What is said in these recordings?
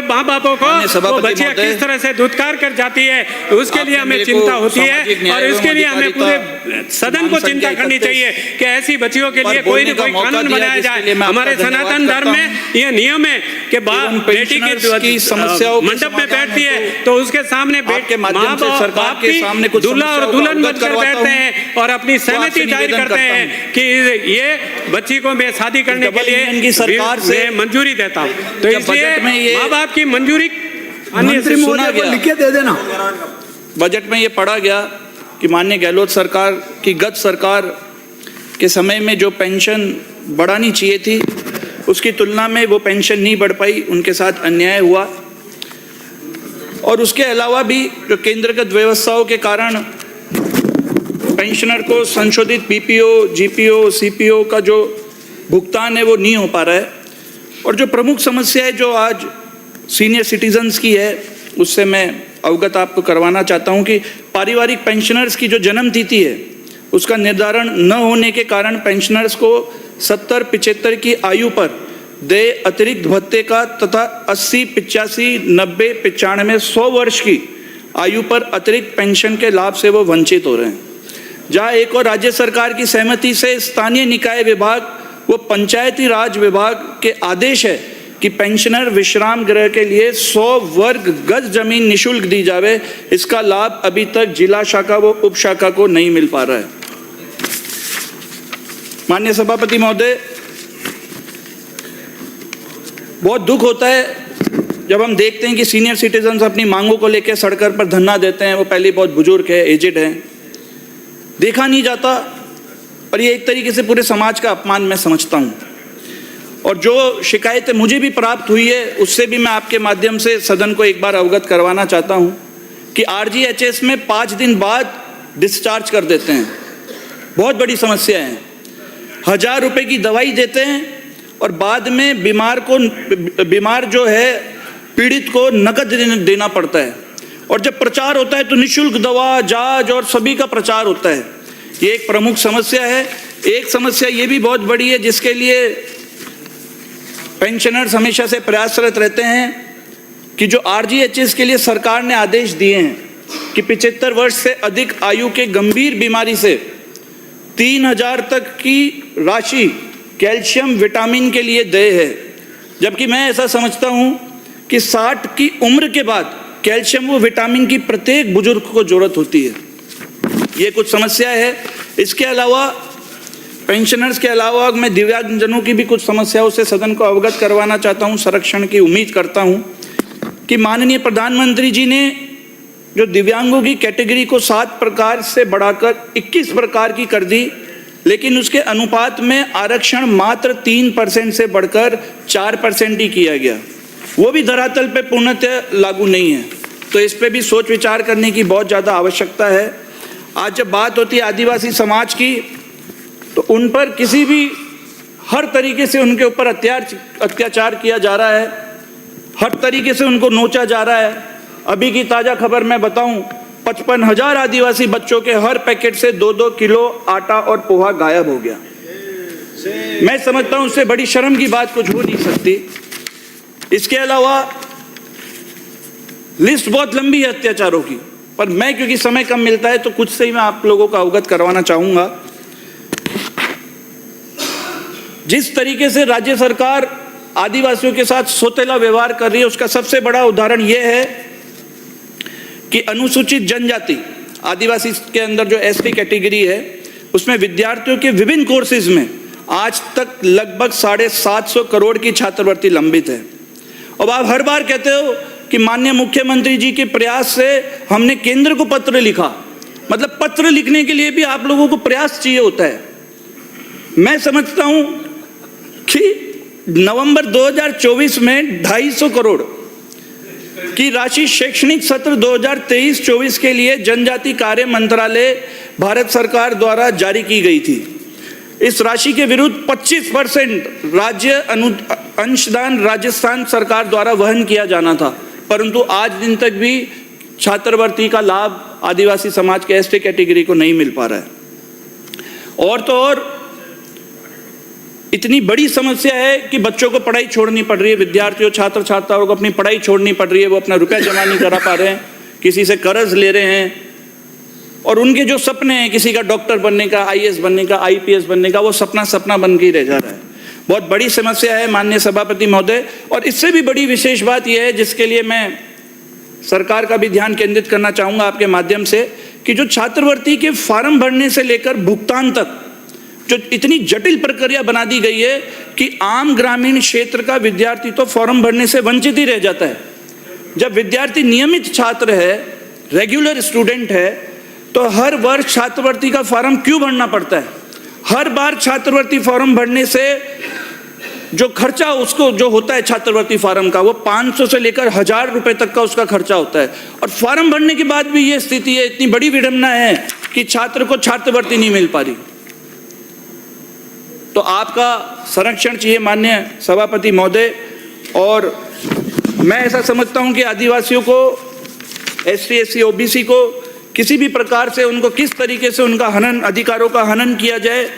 माँ बापों को वो बच्चियाँ किस तरह से धुतकार कर जाती है, उसके लिए हमें चिंता होती है। और इसके लिए हमें पूरे सदन को चिंता करनी चाहिए कि ऐसी बच्चियों के लिए कोई न कोई कानून बनाया जाए। हमारे सनातन धर्म में यह नियम है कि बेटी की समस्याओं मंडप में बैठती है तो उसके सामने माँ बाप भी दूल्हा और दुल्हन बनकर बैठते हैं और अपनी सहमति जाहिर करते हैं कि ये बच्ची को मैं शादी करने के लिए सरकार से मंजूरी देता हूँ। तो इसलिए माँ बाप की मंजूरी लिख के दे देना। बजट में ये पढ़ा गया कि माननीय गहलोत सरकार की गत सरकार के समय में जो पेंशन बढ़ानी चाहिए थी उसकी तुलना में वो पेंशन नहीं बढ़ पाई, उनके साथ अन्याय हुआ। और उसके अलावा भी जो केंद्रगत व्यवस्थाओं के कारण पेंशनर को संशोधित पीपीओ, जीपीओ, सीपीओ का जो भुगतान है वो नहीं हो पा रहा है। और जो प्रमुख समस्या है जो आज सीनियर सिटीजन्स की है उससे मैं अवगत आपको करवाना चाहता हूं कि पारिवारिक पेंशनर्स की जो जन्म तिथि है उसका निर्धारण न होने के कारण पेंशनर्स को 70-75 की आयु पर देय अतिरिक्त भत्ते का तथा 80, 85, 90, 95, 100 वर्ष की आयु पर अतिरिक्त पेंशन के लाभ से वो वंचित हो रहे हैं। जहां एक और राज्य सरकार की सहमति से स्थानीय निकाय विभाग वो पंचायती राज विभाग के आदेश है कि पेंशनर विश्राम गृह के लिए 100 वर्ग गज जमीन निशुल्क दी जावे, इसका लाभ अभी तक जिला शाखा व उप शाखा को नहीं मिल पा रहा है। माननीय सभापति महोदय, बहुत दुख होता है जब हम देखते हैं कि सीनियर सिटीजन्स अपनी मांगों को लेकर सड़कों पर धरना देते हैं। वो पहले बहुत बुजुर्ग है, एजेड हैं, देखा नहीं जाता और ये एक तरीके से पूरे समाज का अपमान मैं समझता हूँ। और जो शिकायतें मुझे भी प्राप्त हुई है उससे भी मैं आपके माध्यम से सदन को एक बार अवगत करवाना चाहता हूँ कि आरजीएचएस में 5 दिन बाद डिस्चार्ज कर देते हैं। बहुत बड़ी समस्या है। 1000 रुपये की दवाई देते हैं और बाद में बीमार जो है पीड़ित को नकद देना पड़ता है। और जब प्रचार होता है तो निःशुल्क दवा, जांच और सभी का प्रचार होता है। ये एक प्रमुख समस्या है। एक समस्या ये भी बहुत बड़ी है जिसके लिए पेंशनर्स हमेशा से प्रयासरत रहते हैं कि जो आरजीएचएस के लिए सरकार ने आदेश दिए हैं कि 75 वर्ष से अधिक आयु के गंभीर बीमारी से 3000 तक की राशि कैल्शियम विटामिन के लिए देय है, जबकि मैं ऐसा समझता हूं कि 60 की उम्र के बाद कैल्शियम व विटामिन की प्रत्येक बुजुर्ग को जरूरत होती है। ये कुछ समस्या है। इसके अलावा पेंशनर्स के अलावा मैं दिव्यांगजनों की भी कुछ समस्याओं से सदन को अवगत करवाना चाहता हूं। संरक्षण की उम्मीद करता हूं कि माननीय प्रधानमंत्री जी ने जो दिव्यांगों की कैटेगरी को 7 प्रकार से बढ़ाकर 21 प्रकार की कर दी, लेकिन उसके अनुपात में आरक्षण मात्र 3% से बढ़कर 4% ही किया गया। वो भी धरातल पे पूर्णतः लागू नहीं है। तो इस पे भी सोच विचार करने की बहुत ज़्यादा आवश्यकता है। आज जब बात होती है आदिवासी समाज की तो उन पर किसी भी हर तरीके से उनके ऊपर अत्याचार किया जा रहा है, हर तरीके से उनको नोचा जा रहा है। अभी की ताज़ा खबर मैं बताऊं, 55,000 आदिवासी बच्चों के हर पैकेट से 2-2 किलो आटा और पोहा गायब हो गया। मैं समझता हूं उससे बड़ी शर्म की बात कुछ हो नहीं सकती। इसके अलावा लिस्ट बहुत लंबी है अत्याचारों की, पर मैं क्योंकि समय कम मिलता है तो कुछ से ही मैं आप लोगों को अवगत करवाना चाहूंगा। जिस तरीके से राज्य सरकार आदिवासियों के साथ सौतेला व्यवहार कर रही है उसका सबसे बड़ा उदाहरण यह है कि अनुसूचित जनजाति आदिवासी के अंदर जो एसटी कैटेगरी है उसमें विद्यार्थियों के विभिन्न कोर्सेज में आज तक लगभग 750 करोड़ की छात्रवृत्ति लंबित है। अब आप हर बार कहते हो कि माननीय मुख्यमंत्री जी के प्रयास से हमने केंद्र को पत्र लिखा। मतलब पत्र लिखने के लिए भी आप लोगों को प्रयास चाहिए होता है। मैं समझता हूं कि नवंबर 2024 में 250 करोड़ की राशि शैक्षणिक सत्र 2023-24 के लिए जनजाति कार्य मंत्रालय भारत सरकार द्वारा जारी की गई थी। इस राशि के विरुद्ध 25% राज्य अंशदान राजस्थान सरकार द्वारा वहन किया जाना था, परंतु आज दिन तक भी छात्रवृत्ति का लाभ आदिवासी समाज के एसटी कैटेगरी को नहीं मिल पा रहा है। और तो और इतनी बड़ी समस्या है कि बच्चों को पढ़ाई छोड़नी पड़ रही है, विद्यार्थियों छात्र छात्राओं को अपनी पढ़ाई छोड़नी पड़ रही है, वो अपना रुपया जमा नहीं करा पा रहे हैं, किसी से कर्ज ले रहे हैं, और उनके जो सपने हैं किसी का डॉक्टर बनने का, आईएएस बनने का, आईपीएस बनने का, वो सपना बन के ही रह जा रहा है। बहुत बड़ी समस्या है माननीय सभापति महोदय। और इससे भी बड़ी विशेष बात यह है, जिसके लिए मैं सरकार का भी ध्यान केंद्रित करना चाहूँगा आपके माध्यम से, कि जो छात्रवृत्ति के फॉर्म भरने से लेकर भुगतान तक जो इतनी जटिल प्रक्रिया बना दी गई है कि आम ग्रामीण क्षेत्र का विद्यार्थी तो फॉर्म भरने से वंचित ही रह जाता है। जब विद्यार्थी नियमित छात्र है, रेगुलर स्टूडेंट है, तो हर वर्ष छात्रवृत्ति का फॉर्म क्यों भरना पड़ता है? हर बार छात्रवृत्ति फॉर्म भरने से जो खर्चा उसको जो होता है छात्रवृत्ति फॉर्म का, वो 500 से लेकर 1000 रुपए तक का उसका खर्चा होता है। और फॉर्म भरने के बाद भी ये स्थिति है, इतनी बड़ी विडंबना है कि छात्र को छात्रवृत्ति नहीं मिल पा रही। तो आपका संरक्षण चाहिए माननीय सभापति महोदय। और मैं ऐसा समझता हूं कि आदिवासियों को, एसटी एससी ओबीसी को किसी भी प्रकार से उनको किस तरीके से उनका हनन, अधिकारों का हनन किया जाए,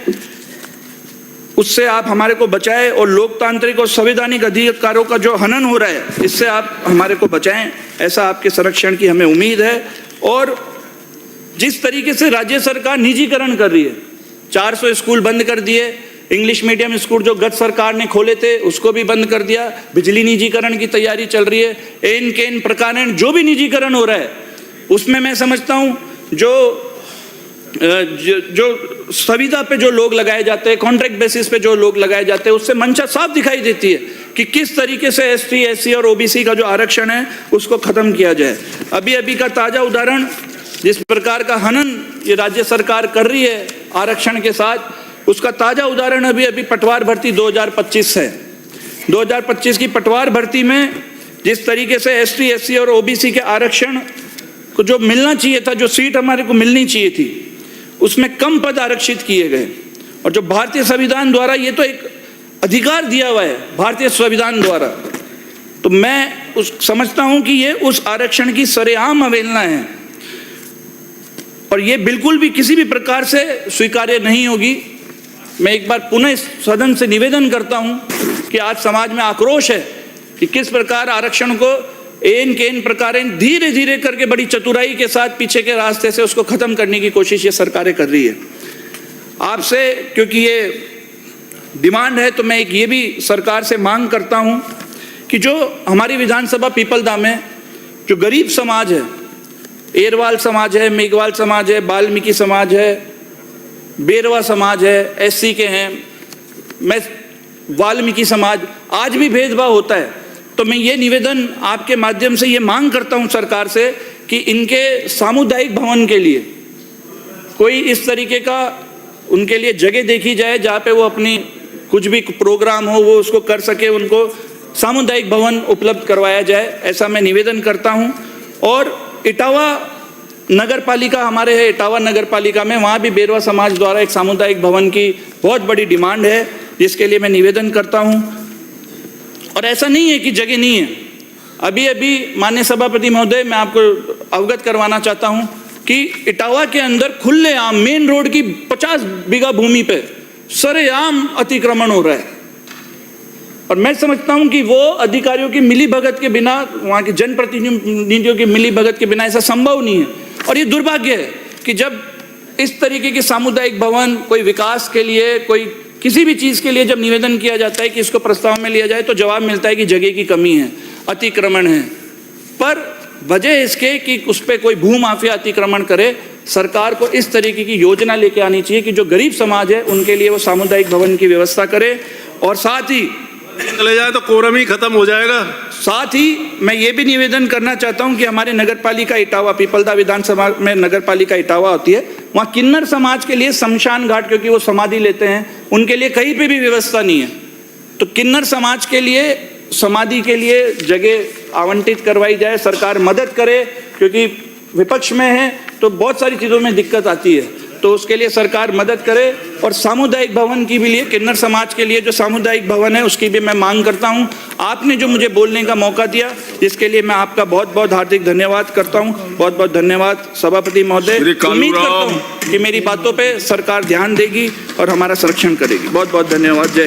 उससे आप हमारे को बचाएं। और लोकतांत्रिक और संवैधानिक अधिकारों का जो हनन हो रहा है, इससे आप हमारे को बचाएं, ऐसा आपके संरक्षण की हमें उम्मीद है। और जिस तरीके से राज्य सरकार निजीकरण कर रही है, 400 स्कूल बंद कर दिए, इंग्लिश मीडियम स्कूल जो गत सरकार ने खोले थे उसको भी बंद कर दिया, बिजली निजीकरण की तैयारी चल रही है, एन केन प्रकार जो भी निजीकरण हो रहा है, उसमें मैं समझता हूं जो संविदा पे जो लोग लगाए जाते हैं, कॉन्ट्रैक्ट बेसिस पे जो लोग लगाए जाते हैं, उससे मंशा साफ दिखाई देती है कि किस तरीके से एसटी एससी और ओबीसी का जो आरक्षण है उसको खत्म किया जाए। अभी का ताजा उदाहरण, जिस प्रकार का हनन ये राज्य सरकार कर रही है आरक्षण के साथ, उसका ताजा उदाहरण अभी पटवार भर्ती 2025 है। 2025 की पटवार भर्ती में जिस तरीके से एसटी एससी और ओबीसी के आरक्षण को जो मिलना चाहिए था, जो सीट हमारे को मिलनी चाहिए थी, उसमें कम पद आरक्षित किए गए। और जो भारतीय संविधान द्वारा, ये तो एक अधिकार दिया हुआ है भारतीय संविधान द्वारा, तो मैं समझता हूं कि ये उस आरक्षण की सरेआम अवहेलना है और ये बिल्कुल भी किसी भी प्रकार से स्वीकार्य नहीं होगी। मैं एक बार पुनः इस सदन से निवेदन करता हूं कि आज समाज में आक्रोश है कि किस प्रकार आरक्षण को एन केन प्रकार धीरे धीरे करके बड़ी चतुराई के साथ पीछे के रास्ते से उसको खत्म करने की कोशिश ये सरकारें कर रही है। आपसे क्योंकि ये डिमांड है, तो मैं एक ये भी सरकार से मांग करता हूं कि जो हमारी विधानसभा पीपलदा में जो गरीब समाज है, एरवाल समाज है, मेघवाल समाज है, वाल्मीकि समाज है, बेरवा समाज है, एससी के हैं, मैं वाल्मीकि समाज, आज भी भेदभाव होता है। तो मैं ये निवेदन आपके माध्यम से ये मांग करता हूं सरकार से कि इनके सामुदायिक भवन के लिए कोई इस तरीके का उनके लिए जगह देखी जाए जहाँ पे वो अपनी कुछ भी प्रोग्राम हो वो उसको कर सके, उनको सामुदायिक भवन उपलब्ध करवाया जाए, ऐसा मैं निवेदन करता हूं। और इटावा नगर पालिका हमारे है, इटावा नगर पालिका में वहाँ भी बेरवा समाज द्वारा एक सामुदायिक भवन की बहुत बड़ी डिमांड है, जिसके लिए मैं निवेदन करता हूँ। और ऐसा नहीं है कि जगह नहीं है। अभी माननीय सभापति महोदय, मैं आपको अवगत करवाना चाहता हूँ कि इटावा के अंदर खुलेआम मेन रोड की 50 बीघा भूमि पे सरेआम अतिक्रमण हो रहा है। और मैं समझता हूं कि वो अधिकारियों की मिलीभगत के बिना, वहां के जनप्रतिनिधियों की मिलीभगत के बिना ऐसा संभव नहीं है। और ये दुर्भाग्य है कि जब इस तरीके के सामुदायिक भवन कोई विकास के लिए, कोई किसी भी चीज के लिए जब निवेदन किया जाता है कि इसको प्रस्ताव में लिया जाए, तो जवाब मिलता है कि जगह की कमी है, अतिक्रमण है। पर वजह इसके कि उस पर कोई भूमाफिया अतिक्रमण करे, सरकार को इस तरीके की योजना लेके आनी चाहिए कि जो गरीब समाज है उनके लिए वो सामुदायिक भवन की व्यवस्था करे। और साथ ही चले जाए तो कोरम ही खत्म हो जाएगा। साथ ही मैं ये भी निवेदन करना चाहता हूं कि हमारे नगर पालिका इटावा, पीपलदा विधानसभा में नगर पालिका इटावा होती है, वहाँ किन्नर समाज के लिए शमशान घाट, क्योंकि वो समाधि लेते हैं, उनके लिए कहीं पे भी व्यवस्था नहीं है। तो किन्नर समाज के लिए समाधि के लिए जगह आवंटित करवाई जाए, सरकार मदद करे, क्योंकि विपक्ष में है तो बहुत सारी चीज़ों में दिक्कत आती है, तो उसके लिए सरकार मदद करे। और सामुदायिक भवन की भी लिए, किन्नर समाज के लिए जो सामुदायिक भवन है उसकी भी मैं मांग करता हूं। आपने जो मुझे बोलने का मौका दिया, इसके लिए मैं आपका बहुत बहुत हार्दिक धन्यवाद करता हूं। बहुत बहुत धन्यवाद सभापति महोदय। उम्मीद करता हूं कि मेरी बातों पे सरकार ध्यान देगी और हमारा संरक्षण करेगी। बहुत बहुत धन्यवाद। जय हिंद।